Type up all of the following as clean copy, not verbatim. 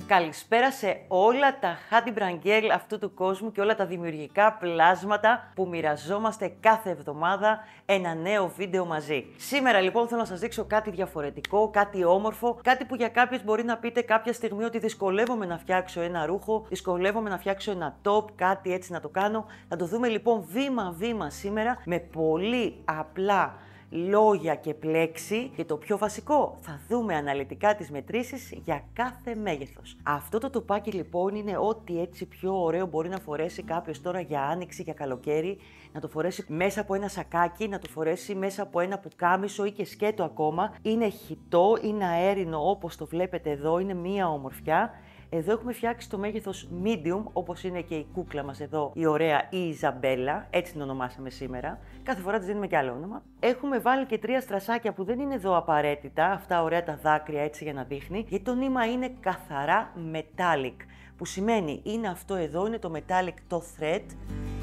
Καλησπέρα σε όλα τα Handy Brand Girl αυτού του κόσμου και όλα τα δημιουργικά πλάσματα που μοιραζόμαστε κάθε εβδομάδα ένα νέο βίντεο μαζί. Σήμερα λοιπόν θέλω να σας δείξω κάτι διαφορετικό, κάτι όμορφο, κάτι που για κάποιους μπορεί να πείτε κάποια στιγμή ότι δυσκολεύομαι να φτιάξω ένα ρούχο, δυσκολεύομαι να φτιάξω ένα top, κάτι έτσι να το κάνω. Θα το δούμε λοιπόν βήμα-βήμα σήμερα με πολύ απλά λόγια και πλέξη και το πιο βασικό, θα δούμε αναλυτικά τις μετρήσεις για κάθε μέγεθος. Αυτό το τοπάκι λοιπόν είναι ό,τι έτσι πιο ωραίο μπορεί να φορέσει κάποιος τώρα για άνοιξη, για καλοκαίρι, να το φορέσει μέσα από ένα σακάκι, να το φορέσει μέσα από ένα πουκάμισο ή και σκέτο ακόμα. Είναι χυτό, είναι αέρινο όπως το βλέπετε εδώ, είναι μία ομορφιά. Εδώ έχουμε φτιάξει το μέγεθος medium, όπως είναι και η κούκλα μας εδώ, η ωραία η Ιζαμπέλα, έτσι την ονομάσαμε σήμερα. Κάθε φορά της δίνουμε και άλλο όνομα. Έχουμε βάλει και 3 στρασάκια που δεν είναι εδώ απαραίτητα, αυτά ωραία τα δάκρυα έτσι για να δείχνει, γιατί το νήμα είναι καθαρά metallic, που σημαίνει είναι αυτό εδώ, είναι το metallic το thread.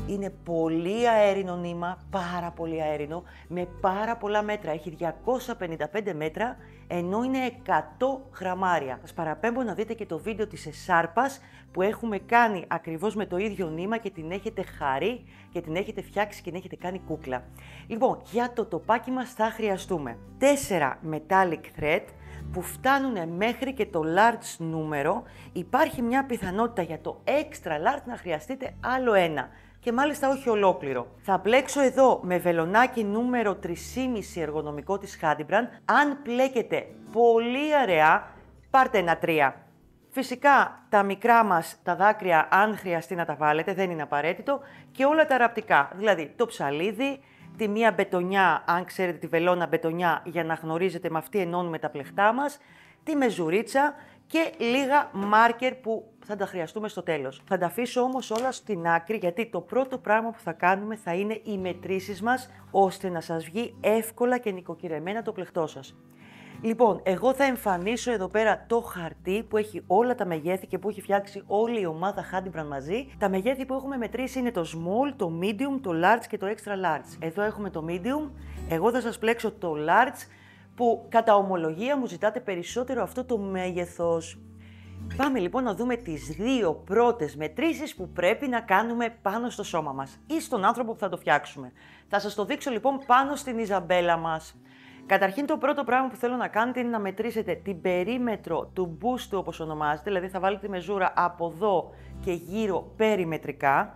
Είναι πολύ αέρινο νήμα, πάρα πολύ αέρινο, με πάρα πολλά μέτρα. Έχει 255 μέτρα, ενώ είναι 100 γραμμάρια. Σας παραπέμπω να δείτε και το βίντεο της εσάρπας που έχουμε κάνει ακριβώς με το ίδιο νήμα και την έχετε χαρεί και την έχετε φτιάξει και την έχετε κάνει κούκλα. Λοιπόν, για το τοπάκι μας θα χρειαστούμε 4 metallic thread που φτάνουν μέχρι και το large νούμερο. Υπάρχει μια πιθανότητα για το extra large να χρειαστείτε άλλο ένα. Και μάλιστα όχι ολόκληρο. Θα πλέξω εδώ με βελονάκι νούμερο 3,5 εργονομικό της Handy Brand. Αν πλέκετε πολύ αραιά, πάρτε ένα 3. Φυσικά τα μικρά μας τα δάκρυα, αν χρειαστεί να τα βάλετε, δεν είναι απαραίτητο. Και όλα τα ραπτικά, δηλαδή το ψαλίδι, τη μία μπετονιά, αν ξέρετε τη βελόνα μπετονιά, για να γνωρίζετε με αυτή ενώνουμε τα πλεχτά μας, τη μεζουρίτσα και λίγα μάρκερ που θα τα χρειαστούμε στο τέλος. Θα τα αφήσω όμως όλα στην άκρη, γιατί το πρώτο πράγμα που θα κάνουμε θα είναι οι μετρήσεις μας, ώστε να σας βγει εύκολα και νοικοκυρεμένα το πλεκτό σας. Λοιπόν, εγώ θα εμφανίσω εδώ πέρα το χαρτί που έχει όλα τα μεγέθη και που έχει φτιάξει όλη η ομάδα Handy Brand μαζί. Τα μεγέθη που έχουμε μετρήσει είναι το small, το medium, το large και το extra large. Εδώ έχουμε το medium, εγώ θα σας πλέξω το large, που κατά ομολογία μου ζητάτε περισσότερο αυτό το μέγεθος. Πάμε λοιπόν να δούμε τις δύο πρώτες μετρήσεις που πρέπει να κάνουμε πάνω στο σώμα μας ή στον άνθρωπο που θα το φτιάξουμε. Θα σας το δείξω λοιπόν πάνω στην Ιζαμπέλα μας. Καταρχήν το πρώτο πράγμα που θέλω να κάνετε είναι να μετρήσετε την περίμετρο του μπούστου όπως ονομάζεται, δηλαδή θα βάλετε τη μεζούρα από εδώ και γύρω περιμετρικά,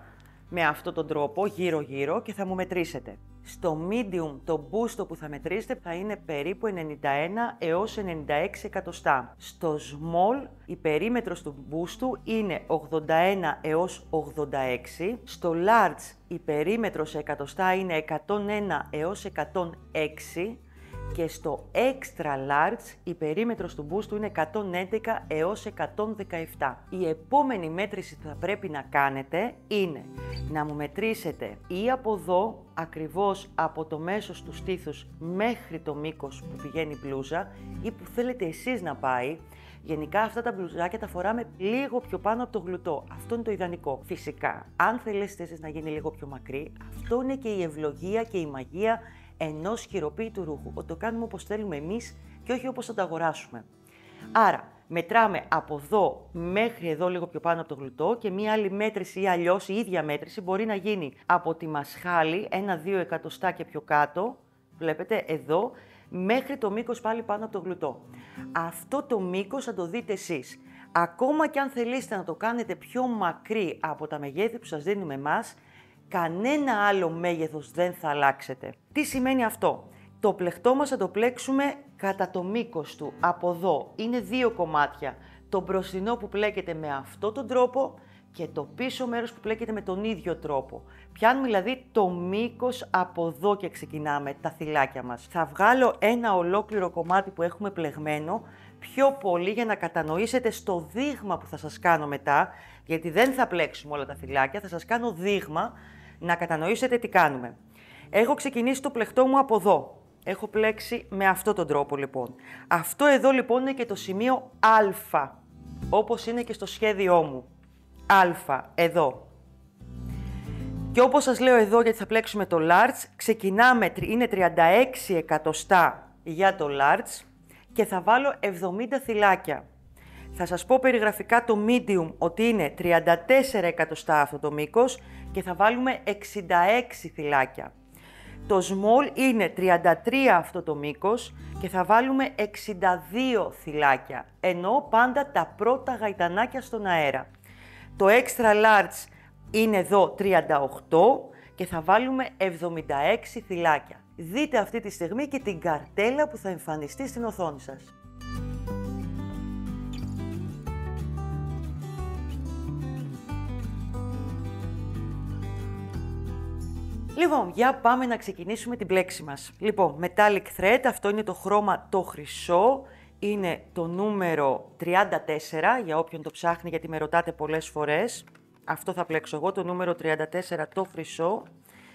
με αυτόν τον τρόπο, γύρω-γύρω, και θα μου μετρήσετε. Στο medium το μπούστο που θα μετρήσετε θα είναι περίπου 91 έως 96 εκατοστά. Στο small η περίμετρος του μπούστου είναι 81 έως 86. Στο large η περίμετρος σε εκατοστά είναι 101 έως 106. Και στο extra large η περίμετρος του μπούστου είναι 111 έως 117. Η επόμενη μέτρηση που θα πρέπει να κάνετε είναι να μου μετρήσετε ή από εδώ, ακριβώς από το μέσος του στήθους μέχρι το μήκος που πηγαίνει η μπλούζα ή που θέλετε εσείς να πάει. Γενικά αυτά τα μπλουζάκια τα φοράμε λίγο πιο πάνω από το γλουτό. Αυτό είναι το ιδανικό. Φυσικά, αν θέλετε εσείς να γίνει λίγο πιο μακρύ, αυτό είναι και η ευλογία και η μαγεία ενός χειροποίητου ρούχου. Ότι το κάνουμε όπως θέλουμε εμείς και όχι όπως θα το αγοράσουμε. Άρα, μετράμε από εδώ μέχρι εδώ λίγο πιο πάνω από το γλουτό και μία άλλη μέτρηση ή αλλιώς η ίδια μέτρηση μπορεί να γίνει από τη μασχάλη, 1-2 εκατοστά και πιο κάτω, βλέπετε εδώ, μέχρι το μήκος πάλι πάνω από το γλουτό. Αυτό το μήκος θα το δείτε εσείς. Ακόμα και αν θελήσετε να το κάνετε πιο μακρύ από τα μεγέθη που σας δίνουμε εμάς, κανένα άλλο μέγεθος δεν θα αλλάξετε. Τι σημαίνει αυτό? Το πλεκτό μας θα το πλέξουμε κατά το μήκος του. Από εδώ είναι 2 κομμάτια. Το μπροστινό που πλέκεται με αυτόν τον τρόπο και το πίσω μέρος που πλέκεται με τον ίδιο τρόπο. Πιάνουμε δηλαδή το μήκος από εδώ και ξεκινάμε τα θυλάκια μας. Θα βγάλω ένα ολόκληρο κομμάτι που έχουμε πλεγμένο πιο πολύ για να κατανοήσετε στο δείγμα που θα σας κάνω μετά, γιατί δεν θα πλέξουμε όλα τα θυλάκια, θα σας κάνω δείγμα να κατανοήσετε τι κάνουμε. Έχω ξεκινήσει το πλεκτό μου από εδώ. Έχω πλέξει με αυτόν τον τρόπο λοιπόν. Αυτό εδώ λοιπόν είναι και το σημείο Α, όπως είναι και στο σχέδιό μου. Α, εδώ. Και όπως σας λέω εδώ, γιατί θα πλέξουμε το large, ξεκινάμε, είναι 36 εκατοστά για το large και θα βάλω 70 θυλάκια. Θα σας πω περιγραφικά το medium ότι είναι 34 εκατοστά αυτό το μήκος και θα βάλουμε 66 θυλάκια. Το small είναι 33 αυτό το μήκος και θα βάλουμε 62 θυλάκια, ενώ πάντα τα πρώτα γαϊτανάκια στον αέρα. Το extra large είναι εδώ 38 και θα βάλουμε 76 θυλάκια. Δείτε αυτή τη στιγμή και την καρτέλα που θα εμφανιστεί στην οθόνη σας. Λοιπόν, για πάμε να ξεκινήσουμε την πλέξη μας. Λοιπόν, metallic thread, αυτό είναι το χρώμα το χρυσό, είναι το νούμερο 34, για όποιον το ψάχνει γιατί με ρωτάτε πολλές φορές. Αυτό θα πλέξω εγώ, το νούμερο 34 το χρυσό.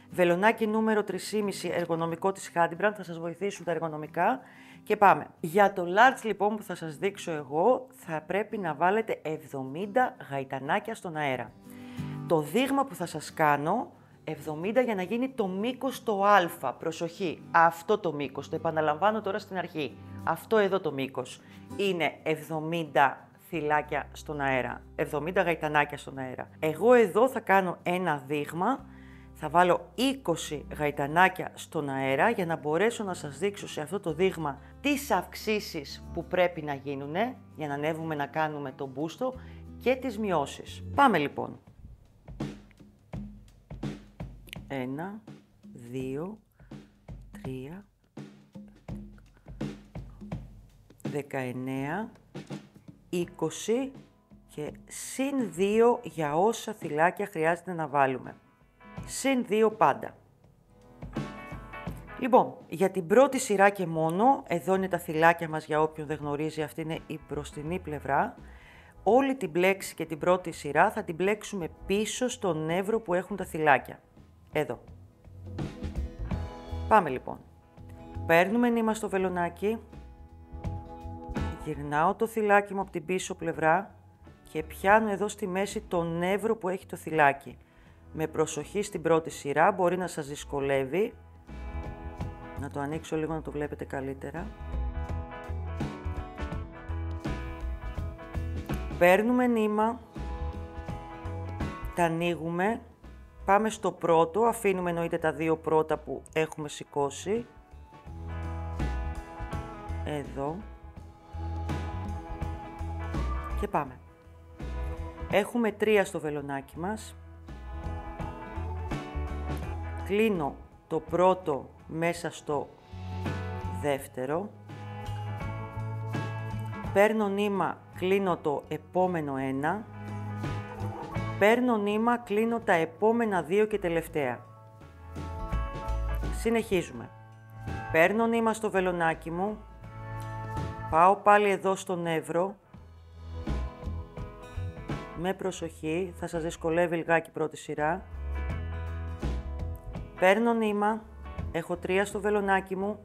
Βελονάκι νούμερο 3,5 εργονομικό της Hadbrand, θα σας βοηθήσουν τα εργονομικά. Και πάμε. Για το large λοιπόν που θα σας δείξω εγώ, θα πρέπει να βάλετε 70 γαϊτανάκια στον αέρα. Το δείγμα που θα σας κάνω, 70 για να γίνει το μήκος το α, προσοχή, αυτό το μήκος, το επαναλαμβάνω τώρα στην αρχή. Αυτό εδώ το μήκος είναι 70 θυλάκια στον αέρα, 70 γαϊτανάκια στον αέρα. Εγώ εδώ θα κάνω ένα δείγμα, θα βάλω 20 γαϊτανάκια στον αέρα για να μπορέσω να σας δείξω σε αυτό το δείγμα τις αυξήσεις που πρέπει να γίνουν για να ανέβουμε να κάνουμε τον μπούστο και τις μειώσεις. Πάμε λοιπόν. 1, 2, 3, 19, 20 και συν 2 για όσα θυλάκια χρειάζεται να βάλουμε. Συν 2 πάντα. Λοιπόν, για την πρώτη σειρά και μόνο, εδώ είναι τα θυλάκια μας για όποιον δεν γνωρίζει, αυτή είναι η μπροστινή πλευρά. Όλη την πλέξη και την πρώτη σειρά θα την πλέξουμε πίσω στο νεύρο που έχουν τα θυλάκια. Εδώ. Πάμε λοιπόν. Παίρνουμε νήμα στο βελονάκι, γυρνάω το θυλάκι μου από την πίσω πλευρά και πιάνω εδώ στη μέση το νεύρο που έχει το θυλάκι. Με προσοχή στην πρώτη σειρά, μπορεί να σας δυσκολεύει. Να το ανοίξω λίγο να το βλέπετε καλύτερα. Παίρνουμε νήμα, τα ανοίγουμε. Πάμε στο πρώτο, αφήνουμε εννοείται τα δύο πρώτα που έχουμε σηκώσει. Εδώ. Και πάμε. Έχουμε 3 στο βελονάκι μας. Κλείνω το πρώτο μέσα στο δεύτερο. Παίρνω νήμα, κλείνω το επόμενο ένα. Παίρνω νήμα, κλείνω τα επόμενα 2 και τελευταία. Συνεχίζουμε. Παίρνω νήμα στο βελονάκι μου. Πάω πάλι εδώ στο νεύρο. Με προσοχή, θα σας δυσκολεύει λιγάκι πρώτη σειρά. Παίρνω νήμα, έχω 3 στο βελονάκι μου.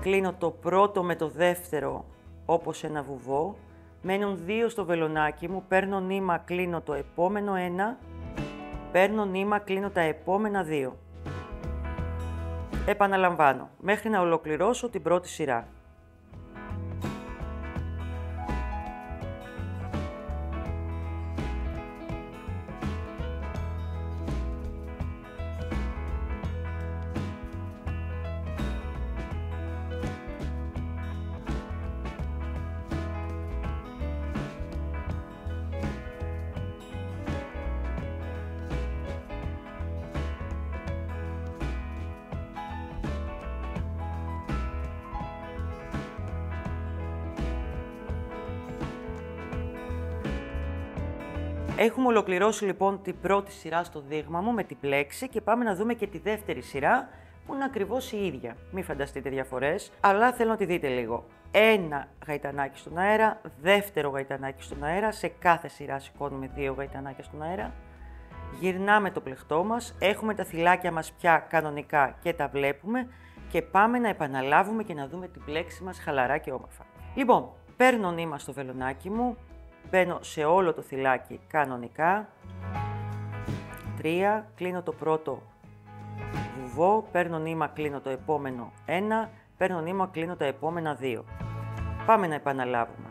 Κλείνω το πρώτο με το δεύτερο όπως ένα βουβό. Μένουν 2 στο βελονάκι μου, παίρνω νήμα, κλείνω το επόμενο 1, παίρνω νήμα, κλείνω τα επόμενα 2. Επαναλαμβάνω, μέχρι να ολοκληρώσω την πρώτη σειρά. Έχουμε ολοκληρώσει λοιπόν την πρώτη σειρά στο δείγμα μου με την πλέξη και πάμε να δούμε και τη δεύτερη σειρά που είναι ακριβώς η ίδια. Μην φανταστείτε διαφορές, αλλά θέλω να τη δείτε λίγο. Ένα γαϊτανάκι στον αέρα, δεύτερο γαϊτανάκι στον αέρα, σε κάθε σειρά σηκώνουμε 2 γαϊτανάκια στον αέρα. Γυρνάμε το πλεχτό μας, έχουμε τα θυλάκια μας πια κανονικά και τα βλέπουμε και πάμε να επαναλάβουμε και να δούμε την πλέξη μας χαλαρά και όμορφα. Λοιπόν, παίρνω νήμα στο βελονάκι μου, μπαίνω σε όλο το θυλάκι κανονικά, 3, κλείνω το πρώτο βουβό, παίρνω νήμα, κλείνω το επόμενο 1, παίρνω νήμα, κλείνω τα επόμενα 2. Πάμε να επαναλάβουμε.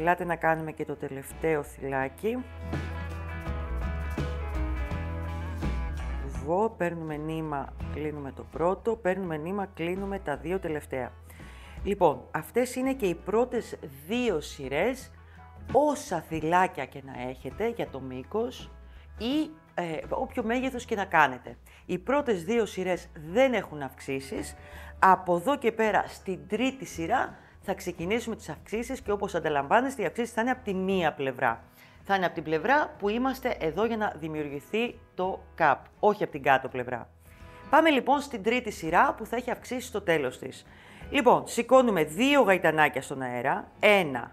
Ελάτε να κάνουμε και το τελευταίο θυλάκι. Βουβό, παίρνουμε νήμα, κλείνουμε το πρώτο, παίρνουμε νήμα, κλείνουμε τα δύο τελευταία. Λοιπόν, αυτές είναι και οι πρώτες δύο σειρές, όσα θυλάκια και να έχετε για το μήκος ή όποιο μέγεθος και να κάνετε. Οι πρώτες δύο σειρές δεν έχουν αυξήσεις. Από εδώ και πέρα στην τρίτη σειρά θα ξεκινήσουμε τις αυξήσεις και όπως αντιλαμβάνεστε οι αυξήσεις θα είναι από τη μία πλευρά. Θα είναι από την πλευρά που είμαστε εδώ για να δημιουργηθεί το καπ, όχι από την κάτω πλευρά. Πάμε λοιπόν στην τρίτη σειρά που θα έχει αυξήσει στο τέλος της. Λοιπόν, σηκώνουμε 2 γαϊτανάκια στον αέρα, 1,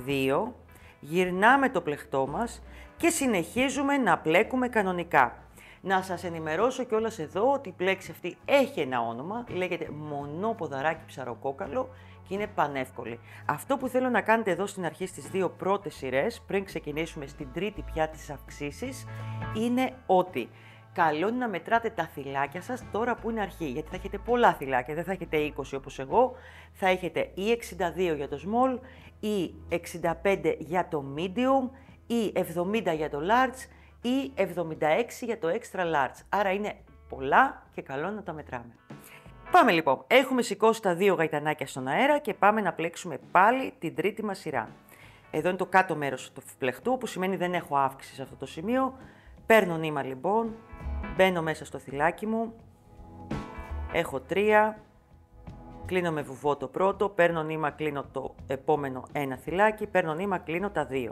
2, γυρνάμε το πλεκτό μας και συνεχίζουμε να πλέκουμε κανονικά. Να σας ενημερώσω κιόλας εδώ ότι η πλέξη αυτή έχει ένα όνομα, λέγεται μονόποδαράκι ψαροκόκαλο και είναι πανεύκολη. Αυτό που θέλω να κάνετε εδώ στην αρχή στις δύο πρώτες σειρές, πριν ξεκινήσουμε στην τρίτη πια τις αυξήσεις, είναι ότι καλό είναι να μετράτε τα θυλάκια σας τώρα που είναι αρχή, γιατί θα έχετε πολλά θυλάκια, δεν θα έχετε 20 όπως εγώ, θα έχετε ή 62 για το small, ή 65 για το medium, ή 70 για το large, ή 76 για το extra large. Άρα είναι πολλά και καλό να τα μετράμε. Πάμε λοιπόν, έχουμε σηκώσει τα 2 γαϊτανάκια στον αέρα και πάμε να πλέξουμε πάλι την τρίτη μας σειρά. Εδώ είναι το κάτω μέρος του πλεκτού, που σημαίνει δεν έχω αύξηση σε αυτό το σημείο. Παίρνω νήμα λοιπόν, μπαίνω μέσα στο θυλάκι μου, έχω 3, κλείνω με βουβό το πρώτο, παίρνω νήμα, κλείνω το επόμενο ένα θυλάκι, παίρνω νήμα, κλείνω τα 2.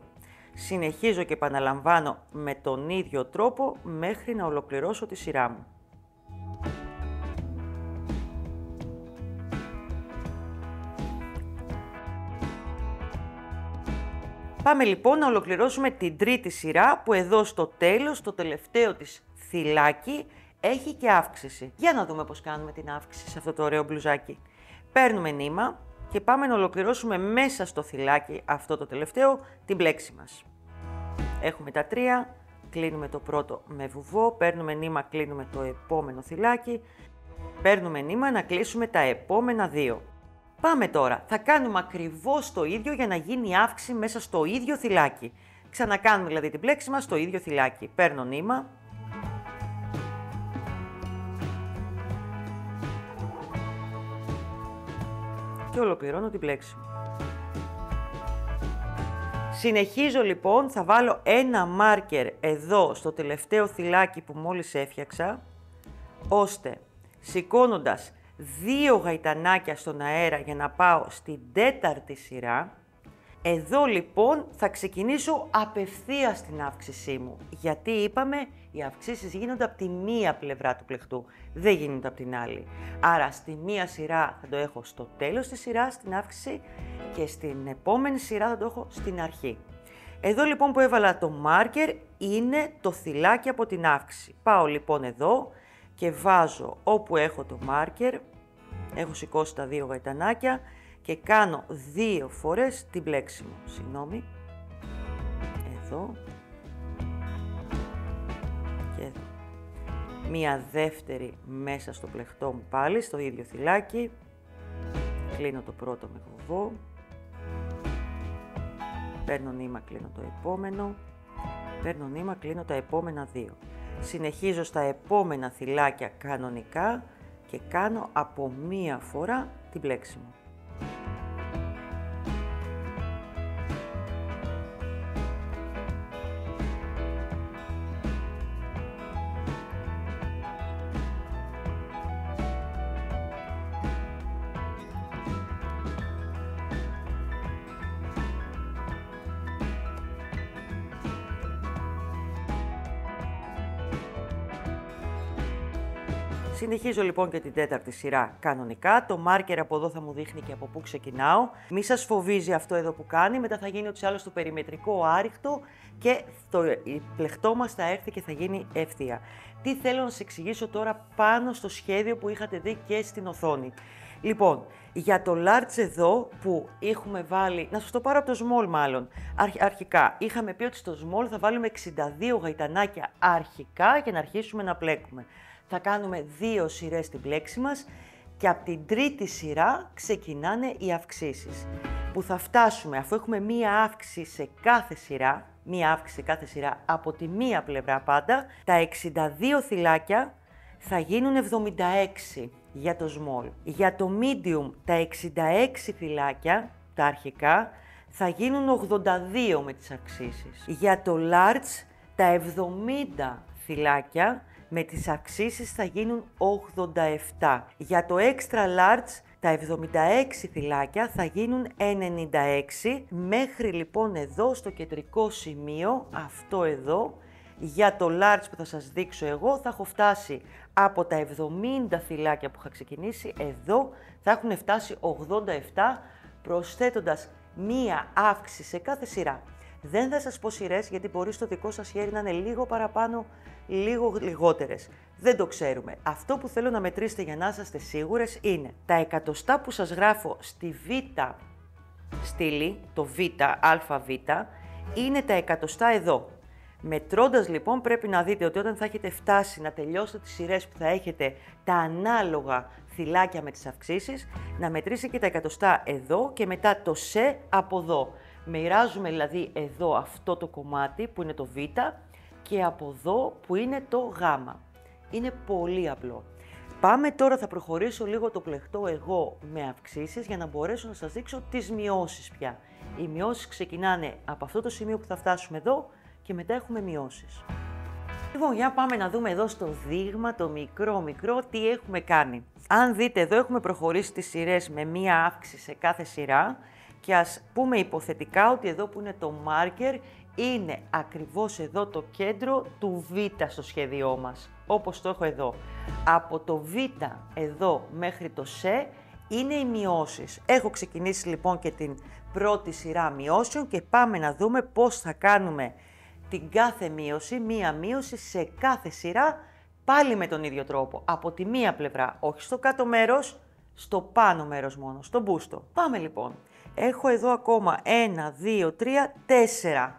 Συνεχίζω και επαναλαμβάνω με τον ίδιο τρόπο μέχρι να ολοκληρώσω τη σειρά μου. Πάμε λοιπόν να ολοκληρώσουμε την τρίτη σειρά που εδώ στο τέλος, το τελευταίο της θυλάκι, έχει και αύξηση. Για να δούμε πώς κάνουμε την αύξηση σε αυτό το ωραίο μπλουζάκι. Παίρνουμε νήμα και πάμε να ολοκληρώσουμε μέσα στο θυλάκι αυτό το τελευταίο την πλέξη μας. Έχουμε τα 3, κλείνουμε το πρώτο με βουβό, παίρνουμε νήμα, κλείνουμε το επόμενο θυλάκι, παίρνουμε νήμα να κλείσουμε τα επόμενα 2. Πάμε τώρα, θα κάνουμε ακριβώς το ίδιο για να γίνει αύξηση μέσα στο ίδιο θυλάκι. Ξανακάνουμε δηλαδή την πλέξη μας στο ίδιο θυλάκι. Παίρνω νήμα. Και ολοκληρώνω την πλέξη μου. Συνεχίζω λοιπόν, θα βάλω ένα μάρκερ εδώ στο τελευταίο θυλάκι που μόλις έφτιαξα, ώστε σηκώνοντας 2 γαϊτανάκια στον αέρα για να πάω στην τέταρτη σειρά, εδώ λοιπόν θα ξεκινήσω απευθείας την αύξησή μου. Γιατί είπαμε οι αυξήσεις γίνονται από τη μία πλευρά του πλεκτού, δεν γίνονται από την άλλη. Άρα στη μία σειρά θα το έχω στο τέλος της σειράς την αύξηση και στην επόμενη σειρά θα το έχω στην αρχή. Εδώ λοιπόν που έβαλα το μάρκερ είναι το θυλάκι από την αύξηση. Πάω λοιπόν εδώ και βάζω όπου έχω το μάρκερ, έχω σηκώσει τα 2 γαϊτανάκια και κάνω 2 φορές την πλέξη μου. Συγγνώμη, εδώ και εδώ. Μία δεύτερη μέσα στο πλεκτό μου πάλι, στο ίδιο θυλάκι. Κλείνω το πρώτο με βουβό. Παίρνω νήμα, κλείνω το επόμενο. Παίρνω νήμα, κλείνω τα επόμενα 2. Συνεχίζω στα επόμενα θυλάκια κανονικά και κάνω από μία φορά την πλέξη μου. Συνεχίζω λοιπόν και την τέταρτη σειρά κανονικά. Το μάρκερ από εδώ θα μου δείχνει και από πού ξεκινάω. Μη σας φοβίζει αυτό εδώ που κάνει, μετά θα γίνει ούτως ή άλλως το περιμετρικό άριχτο και το πλεκτό μας θα έρθει και θα γίνει ευθεία. Τι θέλω να σας εξηγήσω τώρα πάνω στο σχέδιο που είχατε δει και στην οθόνη. Λοιπόν, για το large εδώ που έχουμε βάλει, να σας το πάρω από το small μάλλον, αρχικά είχαμε πει ότι στο small θα βάλουμε 62 γαϊτανάκια αρχικά για να αρχίσουμε να πλέκουμε. Θα κάνουμε 2 σειρές στην πλέξη μας Και από την τρίτη σειρά ξεκινάνε οι αυξήσεις. Που θα φτάσουμε, αφού έχουμε μία αύξηση σε κάθε σειρά, από τη μία πλευρά πάντα, τα 62 θυλάκια θα γίνουν 76 για το small. Για το medium, τα 66 θυλάκια, τα αρχικά, θα γίνουν 82 με τις αυξήσεις. Για το large, τα 70 θυλάκια με τις αυξήσεις θα γίνουν 87. Για το extra large, τα 76 θυλάκια θα γίνουν 96, μέχρι λοιπόν εδώ στο κεντρικό σημείο, αυτό εδώ, για το large που θα σας δείξω εγώ, θα έχω φτάσει από τα 70 θυλάκια που είχα ξεκινήσει, εδώ θα έχουν φτάσει 87, προσθέτοντας μία αύξηση σε κάθε σειρά. Δεν θα σας πω σειρές, γιατί μπορεί στο δικό σας χέρι να είναι λίγο παραπάνω, λίγο λιγότερες. Δεν το ξέρουμε. Αυτό που θέλω να μετρήσετε για να είσαστε σίγουρες είναι τα εκατοστά που σας γράφω στη β' στήλη, το β, αβ, είναι τα εκατοστά εδώ. Μετρώντας λοιπόν πρέπει να δείτε ότι όταν θα έχετε φτάσει να τελειώσετε τις σειρές που θα έχετε τα ανάλογα θυλάκια με τις αυξήσεις, να μετρήσετε και τα εκατοστά εδώ και μετά το σε από εδώ. Μοιράζουμε δηλαδή εδώ αυτό το κομμάτι που είναι το β και από εδώ που είναι το γ. Είναι πολύ απλό. Πάμε τώρα, θα προχωρήσω λίγο το πλεκτό εγώ με αυξήσεις για να μπορέσω να σας δείξω τις μειώσεις πια. Οι μειώσεις ξεκινάνε από αυτό το σημείο που θα φτάσουμε εδώ και μετά έχουμε μειώσεις. Λοιπόν, για πάμε να δούμε εδώ στο δείγμα το μικρό τι έχουμε κάνει. Αν δείτε εδώ έχουμε προχωρήσει τις σειρές με μία αύξηση σε κάθε σειρά και ας πούμε υποθετικά ότι εδώ που είναι το marker είναι ακριβώς εδώ το κέντρο του β στο σχέδιό μας, όπως το έχω εδώ. Από το β εδώ μέχρι το σε είναι οι μειώσεις. Έχω ξεκινήσει λοιπόν και την πρώτη σειρά μειώσεων και πάμε να δούμε πώς θα κάνουμε την κάθε μείωση, μία μείωση σε κάθε σειρά, πάλι με τον ίδιο τρόπο. Από τη μία πλευρά, όχι στο κάτω μέρος, στο πάνω μέρος μόνο, στο μπούστο. Πάμε λοιπόν. Έχω εδώ ακόμα 1, 2, 3, 4.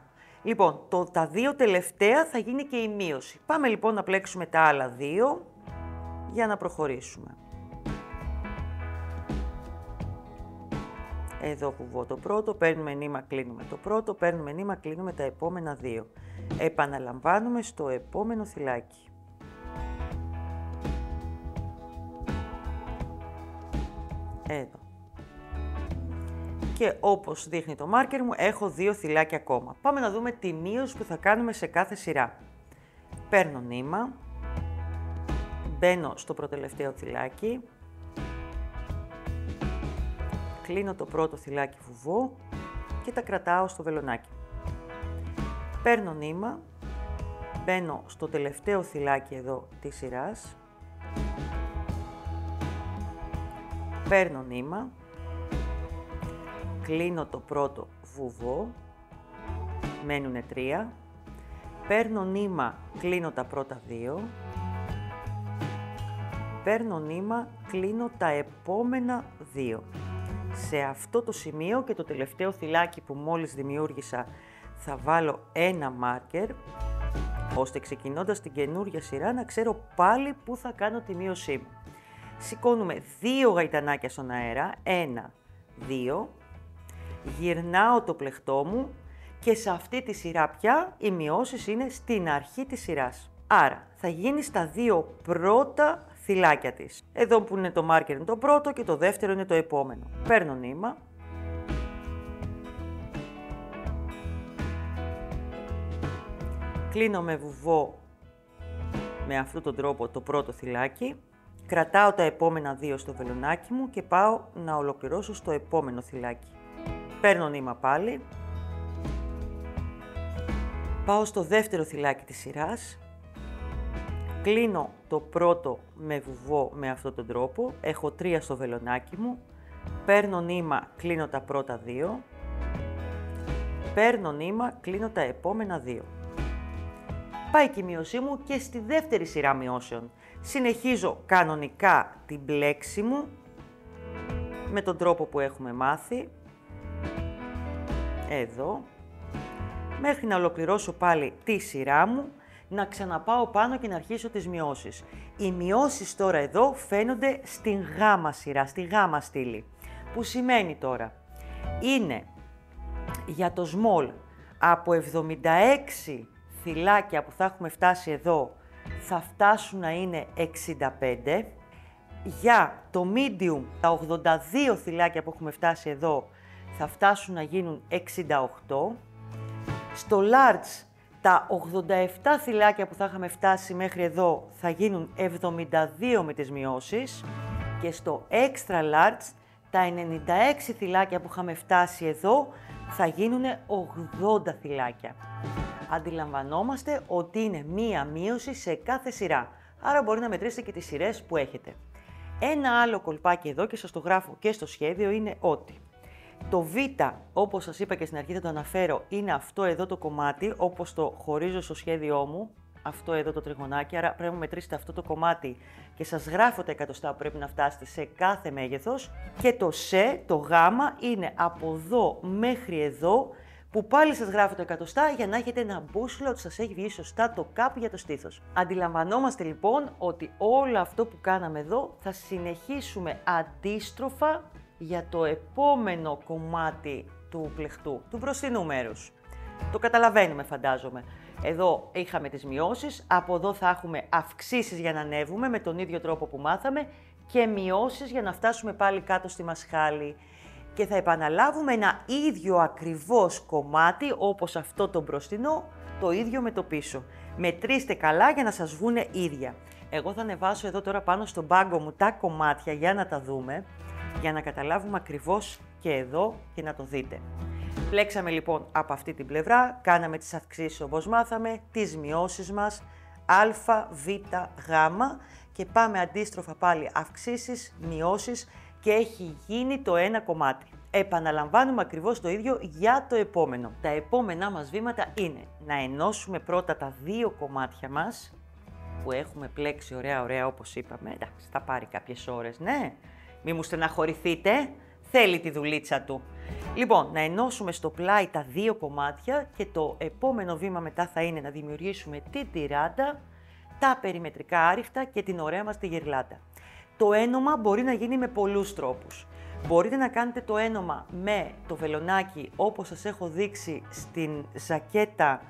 Λοιπόν, τα δύο τελευταία θα γίνει και η μείωση. Πάμε λοιπόν να πλέξουμε τα άλλα δύο για να προχωρήσουμε. Εδώ βουβώ το πρώτο, παίρνουμε νήμα, κλείνουμε το πρώτο, παίρνουμε νήμα, κλείνουμε τα επόμενα δύο. Επαναλαμβάνουμε στο επόμενο θυλάκι. Εδώ. Και όπως δείχνει το μάρκερ μου, έχω δύο θυλάκια ακόμα. Πάμε να δούμε τη μείωση που θα κάνουμε σε κάθε σειρά. Παίρνω νήμα, μπαίνω στο προτελευταίο θυλάκι, κλείνω το πρώτο θυλάκι βουβό και τα κρατάω στο βελονάκι. Παίρνω νήμα, μπαίνω στο τελευταίο θυλάκι εδώ της σειράς, παίρνω νήμα, κλείνω το πρώτο βουβό, μένουνε 3, παίρνω νήμα, κλείνω τα πρώτα 2, παίρνω νήμα, κλείνω τα επόμενα 2. Σε αυτό το σημείο και το τελευταίο θυλάκι που μόλις δημιούργησα θα βάλω ένα μάρκερ, ώστε ξεκινώντας την καινούργια σειρά να ξέρω πάλι πού θα κάνω τη μείωσή μου. Σηκώνουμε 2 γαϊτανάκια στον αέρα, 1, 2, γυρνάω το πλεκτό μου και σε αυτή τη σειρά πια οι μειώσεις είναι στην αρχή της σειράς. Άρα θα γίνει στα δύο πρώτα θυλάκια της. Εδώ που είναι το μάρκερ είναι το πρώτο και το δεύτερο είναι το επόμενο. Παίρνω νήμα. Κλείνω με βουβό με αυτόν τον τρόπο το πρώτο θυλάκι. Κρατάω τα επόμενα δύο στο βελονάκι μου και πάω να ολοκληρώσω στο επόμενο θυλάκι. Παίρνω νήμα πάλι. Πάω στο δεύτερο θυλάκι της σειράς. Κλείνω το πρώτο με βουβό με αυτόν τον τρόπο. Έχω 3 στο βελονάκι μου. Παίρνω νήμα, κλείνω τα πρώτα 2. Παίρνω νήμα, κλείνω τα επόμενα 2. Πάει και η μείωσή μου και στη δεύτερη σειρά μειώσεων. Συνεχίζω κανονικά την πλέξη μου με τον τρόπο που έχουμε μάθει. Εδώ. Μέχρι να ολοκληρώσω πάλι τη σειρά μου να ξαναπάω πάνω και να αρχίσω τις μειώσεις. Οι μειώσεις τώρα εδώ φαίνονται στην γάμα σειρά, στη γάμα στήλη. Που σημαίνει τώρα, είναι για το small από 76 θυλάκια που θα έχουμε φτάσει εδώ, θα φτάσουν να είναι 65. Για το medium, τα 82 θυλάκια που έχουμε φτάσει εδώ, θα φτάσουν να γίνουν 68. Στο large, τα 87 θυλάκια που θα είχαμε φτάσει μέχρι εδώ, θα γίνουν 72 με τις μειώσεις. Και στο extra large, τα 96 θυλάκια που είχαμε φτάσει εδώ, θα γίνουν 80 θυλάκια. Αντιλαμβανόμαστε ότι είναι μία μείωση σε κάθε σειρά, άρα μπορεί να μετρήσετε και τις σειρές που έχετε. Ένα άλλο κολπάκι εδώ, και σας το γράφω και στο σχέδιο, είναι ότι το Β, όπως σας είπα και στην αρχή θα το αναφέρω, είναι αυτό εδώ το κομμάτι, όπως το χωρίζω στο σχέδιό μου, αυτό εδώ το τριγωνάκι, άρα πρέπει να μετρήσετε αυτό το κομμάτι και σας γράφω τα εκατοστά που πρέπει να φτάσετε σε κάθε μέγεθος. Και το Σε, το Γ, είναι από εδώ μέχρι εδώ, που πάλι σας γράφω τα εκατοστά για να έχετε ένα μπούσουλα ότι σας έχει βγει σωστά το κάπου για το στήθος. Αντιλαμβανόμαστε λοιπόν ότι όλο αυτό που κάναμε εδώ θα συνεχίσουμε αντίστροφα για το επόμενο κομμάτι του πλεχτού, του μπροστινού μέρους. Το καταλαβαίνουμε, φαντάζομαι. Εδώ είχαμε τις μειώσεις, από εδώ θα έχουμε αυξήσεις για να ανέβουμε με τον ίδιο τρόπο που μάθαμε και μειώσεις για να φτάσουμε πάλι κάτω στη μασχάλη. Και θα επαναλάβουμε ένα ίδιο ακριβώς κομμάτι όπως αυτό το μπροστινό, το ίδιο με το πίσω. Μετρήστε καλά για να σας βγούνε ίδια. Εγώ θα ανεβάσω εδώ τώρα πάνω στον πάγκο μου τα κομμάτια για να τα δούμε, για να καταλάβουμε ακριβώς και εδώ και να το δείτε. Πλέξαμε λοιπόν από αυτή την πλευρά, κάναμε τις αυξήσεις όπως μάθαμε, τις μειώσεις μας, α, β, γ και πάμε αντίστροφα πάλι αυξήσεις, μειώσεις και έχει γίνει το ένα κομμάτι. Επαναλαμβάνουμε ακριβώς το ίδιο για το επόμενο. Τα επόμενά μας βήματα είναι να ενώσουμε πρώτα τα δύο κομμάτια μας, που έχουμε πλέξει ωραία όπως είπαμε. Εντάξει, θα πάρει κάποιες ώρες, ναι. Μη μου στεναχωρηθείτε, θέλει τη δουλίτσα του. Λοιπόν, να ενώσουμε στο πλάι τα δύο κομμάτια και το επόμενο βήμα μετά θα είναι να δημιουργήσουμε τη τυράντα, τα περιμετρικά άριχτα και την ωραία μας τη γυρλάντα. Το ένομα μπορεί να γίνει με πολλούς τρόπους. Μπορείτε να κάνετε το ένομα με το βελονάκι όπως σας έχω δείξει στην ζακέτα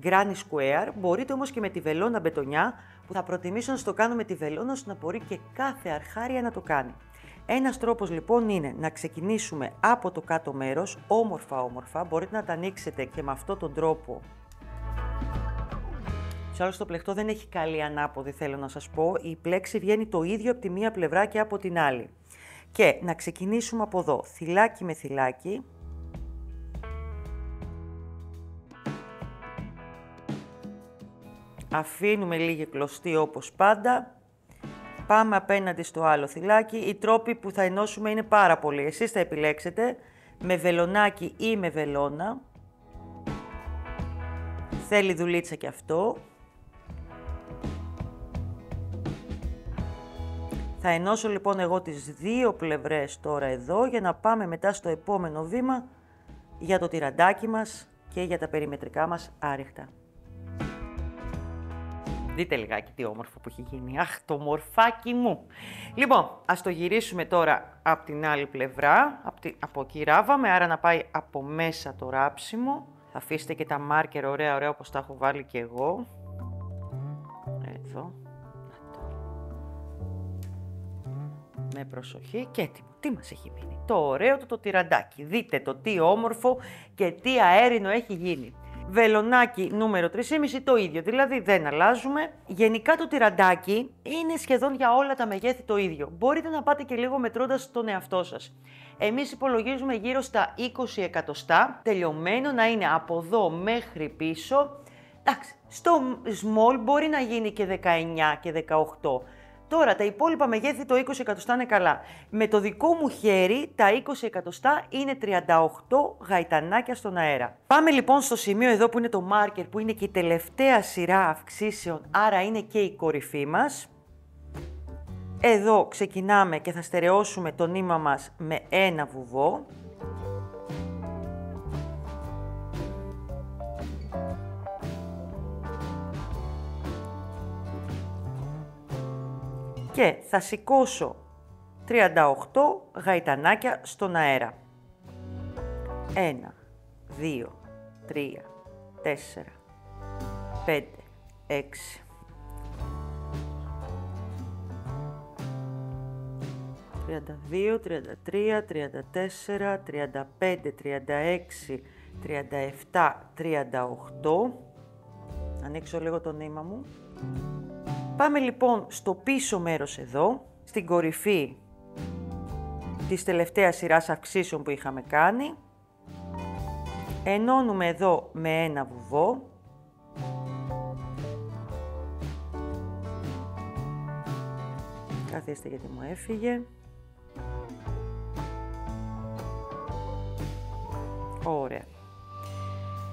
Granny Square, μπορείτε όμως και με τη βελόνα μπετονιά, που θα προτιμήσω να το κάνω με τη βελόνα ώστε να μπορεί και κάθε αρχάρια να το κάνει. Ένας τρόπος λοιπόν είναι να ξεκινήσουμε από το κάτω μέρος, όμορφα, μπορείτε να τα ανοίξετε και με αυτόν τον τρόπο. Σε άλλο το πλεκτό δεν έχει καλή ανάποδη, θέλω να σας πω, η πλέξη βγαίνει το ίδιο από τη μία πλευρά και από την άλλη. Και να ξεκινήσουμε από εδώ, θυλάκι με θυλάκι. Αφήνουμε λίγη κλωστή όπως πάντα. Πάμε απέναντι στο άλλο θυλάκι. Οι τρόποι που θα ενώσουμε είναι πάρα πολλοί. Εσείς θα επιλέξετε με βελονάκι ή με βελόνα. Θέλει δουλίτσα και αυτό. Θα ενώσω λοιπόν εγώ τις δύο πλευρές τώρα εδώ για να πάμε μετά στο επόμενο βήμα για το τυραντάκι μας και για τα περιμετρικά μας άριχτα. Δείτε λιγάκι τι όμορφο που έχει γίνει. Αχ, το μορφάκι μου. Λοιπόν, ας το γυρίσουμε τώρα από την άλλη πλευρά. Από εκεί ράβαμε, άρα να πάει από μέσα το ράψιμο. Θα αφήσετε και τα μάρκερ ωραία όπως τα έχω βάλει και εγώ. Εδώ. Με προσοχή και έτοιμο. Τι μας έχει μείνει? Το ωραίο το τυραντάκι. Δείτε το τι όμορφο και τι αέρινο έχει γίνει. Βελονάκι νούμερο 3,5 το ίδιο, δηλαδή δεν αλλάζουμε. Γενικά το τυραντάκι είναι σχεδόν για όλα τα μεγέθη το ίδιο. Μπορείτε να πάτε και λίγο μετρώντας τον εαυτό σας. Εμείς υπολογίζουμε γύρω στα 20 εκατοστά, τελειωμένο να είναι από εδώ μέχρι πίσω. Εντάξει, στο small μπορεί να γίνει και 19 και 18. Τώρα, τα υπόλοιπα μεγέθη το 20 εκατοστά είναι καλά. Με το δικό μου χέρι, τα 20 εκατοστά είναι 38 γαϊτανάκια στον αέρα. Πάμε λοιπόν στο σημείο εδώ που είναι το marker, που είναι και η τελευταία σειρά αυξήσεων, άρα είναι και η κορυφή μας. Εδώ ξεκινάμε και θα στερεώσουμε το νήμα μας με ένα βουβό. Και θα σηκώσω 38 γαϊτανάκια στον αέρα. 1, 2, 3, 4, 5, 6, 32, 33, 34, 35, 36, 37, 38. Ανοίξω λίγο το νήμα μου. Πάμε λοιπόν στο πίσω μέρος εδώ, στην κορυφή της τελευταίας σειράς αυξήσεων που είχαμε κάνει. Ενώνουμε εδώ με ένα βουβό. Καθίστε γιατί μου έφυγε. Ωραία.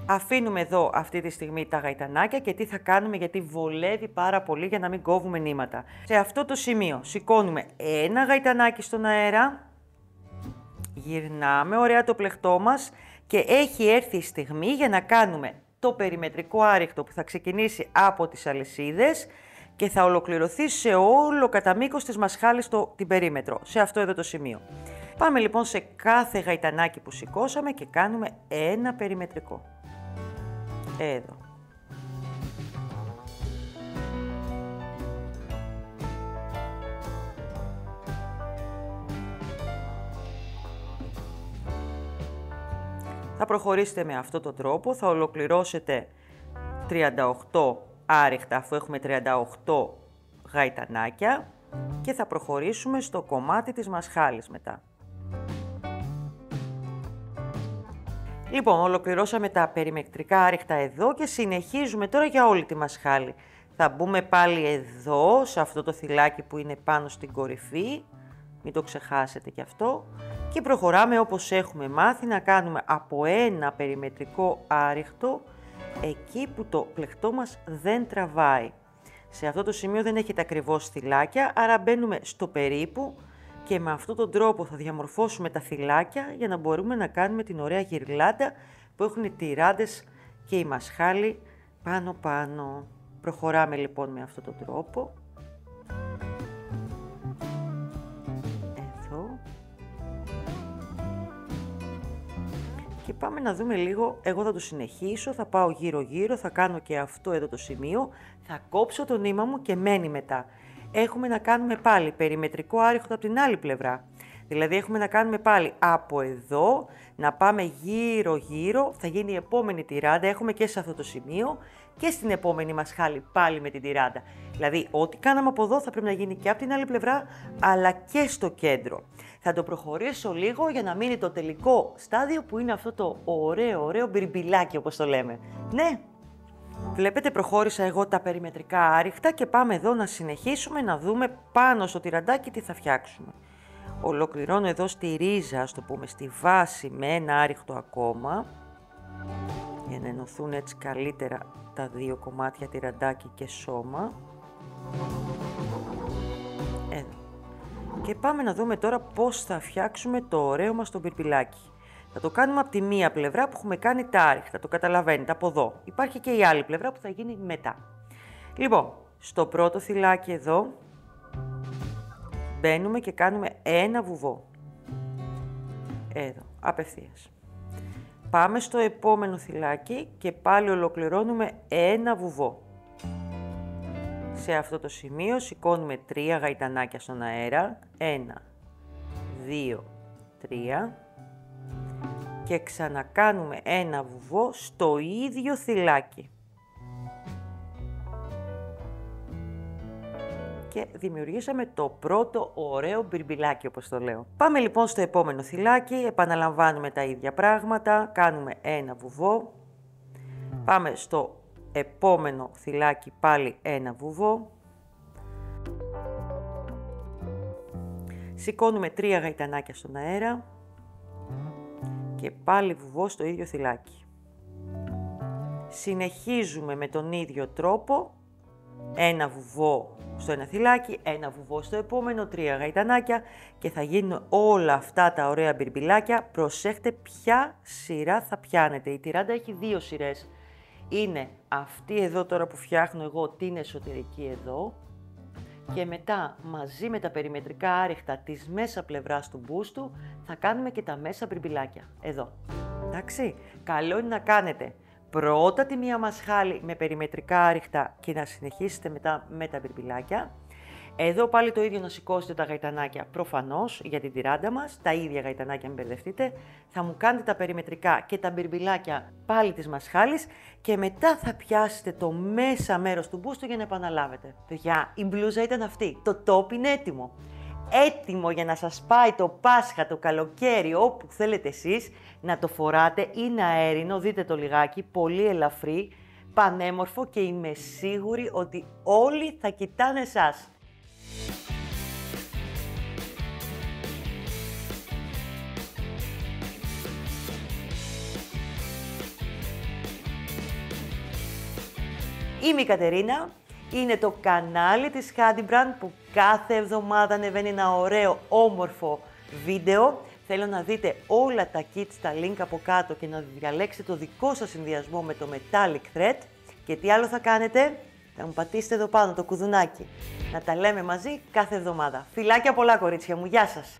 Αφήνουμε εδώ αυτή τη στιγμή τα γαϊτανάκια και τι θα κάνουμε γιατί βολεύει πάρα πολύ για να μην κόβουμε νήματα. Σε αυτό το σημείο σηκώνουμε ένα γαϊτανάκι στον αέρα, γυρνάμε ωραία το πλεκτό μας και έχει έρθει η στιγμή για να κάνουμε το περιμετρικό άρυχτο που θα ξεκινήσει από τις αλυσίδες και θα ολοκληρωθεί σε όλο κατά μήκος της μασχάλης την περίμετρο, σε αυτό εδώ το σημείο. Πάμε λοιπόν σε κάθε γαϊτανάκι που σηκώσαμε και κάνουμε ένα περιμετρικό. Εδώ. Θα προχωρήσετε με αυτόν τον τρόπο, θα ολοκληρώσετε 38 άριχτα αφού έχουμε 38 γαϊτανάκια και θα προχωρήσουμε στο κομμάτι της μασχάλης μετά. Λοιπόν, ολοκληρώσαμε τα περιμετρικά άριχτα εδώ και συνεχίζουμε τώρα για όλη τη μασχάλη. Θα μπούμε πάλι εδώ, σε αυτό το θυλάκι που είναι πάνω στην κορυφή, μην το ξεχάσετε κι αυτό, και προχωράμε όπως έχουμε μάθει να κάνουμε από ένα περιμετρικό άριχτο εκεί που το πλεκτό μας δεν τραβάει. Σε αυτό το σημείο δεν έχετε ακριβώς θυλάκια, άρα μπαίνουμε στο περίπου και με αυτόν τον τρόπο θα διαμορφώσουμε τα θυλάκια για να μπορούμε να κάνουμε την ωραία γυρλάντα που έχουν οι τυράντες και η μασχάλη πάνω. Προχωράμε λοιπόν με αυτόν τον τρόπο. Εδώ. Και πάμε να δούμε λίγο, εγώ θα το συνεχίσω, θα πάω γύρω-γύρω, θα κάνω και αυτό εδώ το σημείο, θα κόψω το νήμα μου και μένει μετά. Έχουμε να κάνουμε πάλι περιμετρικό άριχτο από την άλλη πλευρά. Δηλαδή έχουμε να κάνουμε πάλι από εδώ, να πάμε γύρω-γύρω, θα γίνει η επόμενη τυράντα, έχουμε και σε αυτό το σημείο και στην επόμενη μασχάλη πάλι με την τυράντα. Δηλαδή ό,τι κάναμε από εδώ θα πρέπει να γίνει και από την άλλη πλευρά, αλλά και στο κέντρο. Θα το προχωρήσω λίγο για να μείνει το τελικό στάδιο που είναι αυτό το ωραίο μπιρμπιλάκι όπως το λέμε. Ναι! Βλέπετε προχώρησα εγώ τα περιμετρικά άριχτα και πάμε εδώ να συνεχίσουμε να δούμε πάνω στο τυραντάκι τι θα φτιάξουμε. Ολοκληρώνω εδώ στη ρίζα, ας το πούμε, στη βάση με ένα άριχτο ακόμα για να ενωθούν έτσι καλύτερα τα δύο κομμάτια τυραντάκι και σώμα. Εδώ. Και πάμε να δούμε τώρα πώς θα φτιάξουμε το ωραίο μας το μπιρμπιλάκι. Θα το κάνουμε από τη μία πλευρά που έχουμε κάνει τα άριχτα, το καταλαβαίνετε, από εδώ. Υπάρχει και η άλλη πλευρά που θα γίνει μετά. Λοιπόν, στο πρώτο θυλάκι εδώ, μπαίνουμε και κάνουμε ένα βουβό. Εδώ, απευθείας. Πάμε στο επόμενο θυλάκι και πάλι ολοκληρώνουμε ένα βουβό. Σε αυτό το σημείο σηκώνουμε 3 γαϊτανάκια στον αέρα. 1, 2, 3. Και ξανακάνουμε ένα βουβό στο ίδιο θυλάκι. Και δημιουργήσαμε το πρώτο ωραίο μπιρμπιλάκι όπως το λέω. Πάμε λοιπόν στο επόμενο θυλάκι, επαναλαμβάνουμε τα ίδια πράγματα, κάνουμε ένα βουβό. Πάμε στο επόμενο θυλάκι πάλι ένα βουβό. Σηκώνουμε 3 γαϊτανάκια στον αέρα. Και πάλι βουβό στο ίδιο θυλάκι. Συνεχίζουμε με τον ίδιο τρόπο, ένα βουβό στο ένα θυλάκι, ένα βουβό στο επόμενο, 3 γαϊτανάκια και θα γίνουν όλα αυτά τα ωραία μπιρμπιλάκια. Προσέχτε ποια σειρά θα πιάνετε. Η τυράντα έχει 2 σειρές. Είναι αυτή εδώ τώρα που φτιάχνω εγώ την εσωτερική εδώ Και μετά, μαζί με τα περιμετρικά άριχτα της μέσα πλευράς του μπούστου, θα κάνουμε και τα μέσα μπριμπιλάκια. Εδώ. Εντάξει, καλό είναι να κάνετε πρώτα τη μία μασχάλη με περιμετρικά άριχτα και να συνεχίσετε μετά με τα μπριμπιλάκια. Εδώ πάλι το ίδιο να σηκώσετε τα γαϊτανάκια, προφανώς για την τυράντα μας, τα ίδια γαϊτανάκια, μην μπερδευτείτε. Θα μου κάνετε τα περιμετρικά και τα μπιρμπιλάκια πάλι της μασχάλης και μετά θα πιάσετε το μέσα μέρος του μπούστου για να επαναλάβετε. Παιδιά, η μπλούζα ήταν αυτή, το top είναι έτοιμο. Έτοιμο για να σας πάει το Πάσχα, το καλοκαίρι, όπου θέλετε εσείς να το φοράτε. Είναι αέρινο, δείτε το λιγάκι, πολύ ελαφρύ, πανέμορφο και είμαι σίγουρη ότι όλοι θα κοιτάνε εσάς. Είμαι η Κατερίνα, είναι το κανάλι της Handybrand που κάθε εβδομάδα ανεβαίνει ένα ωραίο, όμορφο βίντεο. Θέλω να δείτε όλα τα kits, τα link από κάτω και να διαλέξετε το δικό σας συνδυασμό με το metallic thread. Και τι άλλο θα κάνετε, θα μου πατήσετε εδώ πάνω το κουδουνάκι. Να τα λέμε μαζί κάθε εβδομάδα. Φιλάκια πολλά κορίτσια μου, γεια σας!